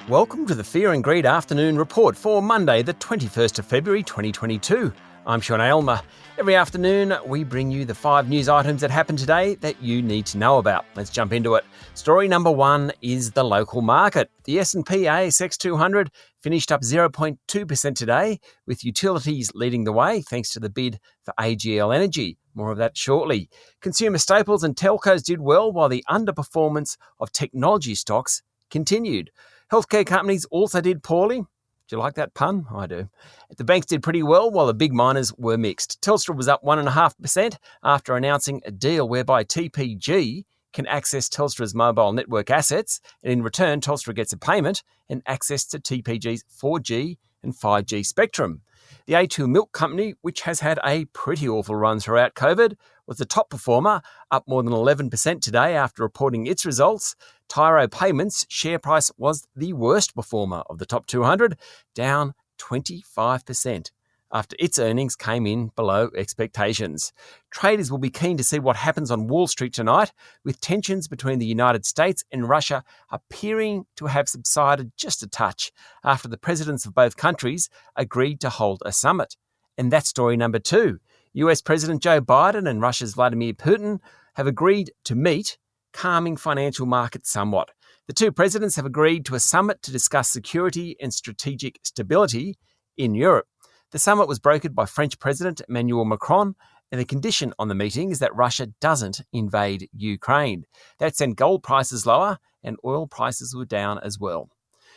Welcome to the Fear and Greed Afternoon Report for Monday, the 21st of February 2022. I'm Sean Aylmer. Every afternoon, we bring you the 5 news items that happened today that you need to know about. Let's jump into it. Story number 1 is the local market. The S&P ASX 200 finished up 0.2% today, with utilities leading the way thanks to the bid for AGL Energy. More of that shortly. Consumer staples and telcos did well, while the underperformance of technology stocks continued. Healthcare companies also did poorly. Do you like that pun? I do. The banks did pretty well, while the big miners were mixed. Telstra was up 1.5% after announcing a deal whereby TPG can access Telstra's mobile network assets, and in return, Telstra gets a payment and access to TPG's 4G and 5G spectrum. The A2 Milk Company, which has had a pretty awful run throughout COVID, was the top performer, up more than 11% today after reporting its results. Tyro Payments' share price was the worst performer of the top 200, down 25% after its earnings came in below expectations. Traders will be keen to see what happens on Wall Street tonight, with tensions between the United States and Russia appearing to have subsided just a touch after the presidents of both countries agreed to hold a summit. And that's story number 2. US President Joe Biden and Russia's Vladimir Putin have agreed to meet, calming financial markets somewhat. The two presidents have agreed to a summit to discuss security and strategic stability in Europe. The summit was brokered by French President Emmanuel Macron, and the condition on the meeting is that Russia doesn't invade Ukraine. That sent gold prices lower, and oil prices were down as well.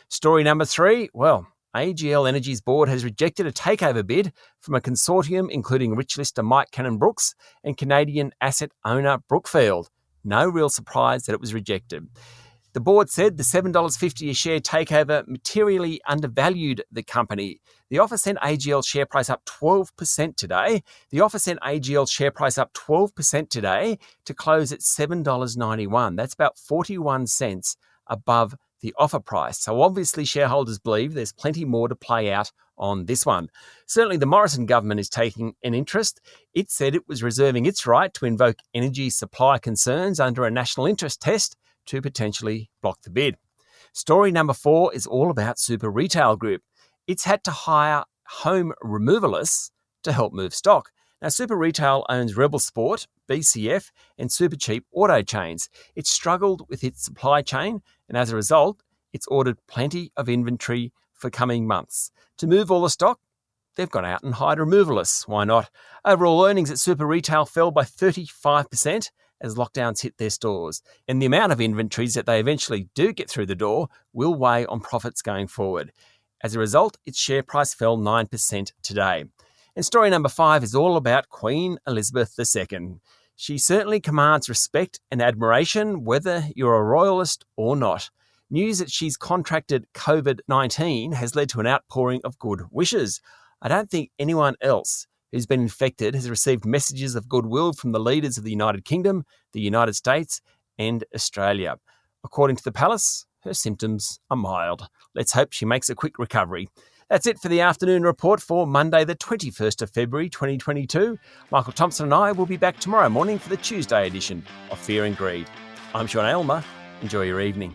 Story number 3, AGL Energy's board has rejected a takeover bid from a consortium including Richlister Mike Cannon-Brookes and Canadian asset owner Brookfield. No real surprise that it was rejected. The board said the $7.50 a share takeover materially undervalued the company. The offer sent AGL share price up 12% today. To close at $7.91. That's about 41 cents above the offer price. So obviously shareholders believe there's plenty more to play out on this one. Certainly the Morrison government is taking an interest. It said it was reserving its right to invoke energy supply concerns under a national interest test to potentially block the bid. Story number 4 is all about Super Retail Group. It's had to hire home removalists to help move stock. Now, Super Retail owns Rebel Sport, BCF, and Supercheap auto chains. It struggled with its supply chain, and as a result, it's ordered plenty of inventory for coming months. To move all the stock, they've gone out and hired removalists. Why not? Overall earnings at Super Retail fell by 35% as lockdowns hit their stores, and the amount of inventories that they eventually do get through the door will weigh on profits going forward. As a result, its share price fell 9% today. And story number 5 is all about Queen Elizabeth II. She certainly commands respect and admiration, whether you're a royalist or not. News that she's contracted COVID-19 has led to an outpouring of good wishes. I don't think anyone else who's been infected has received messages of goodwill from the leaders of the United Kingdom, the United States, and Australia. According to the palace, her symptoms are mild. Let's hope she makes a quick recovery. That's it for the afternoon report for Monday, the 21st of February 2022. Michael Thompson and I will be back tomorrow morning for the Tuesday edition of Fear and Greed. I'm Sean Aylmer. Enjoy your evening.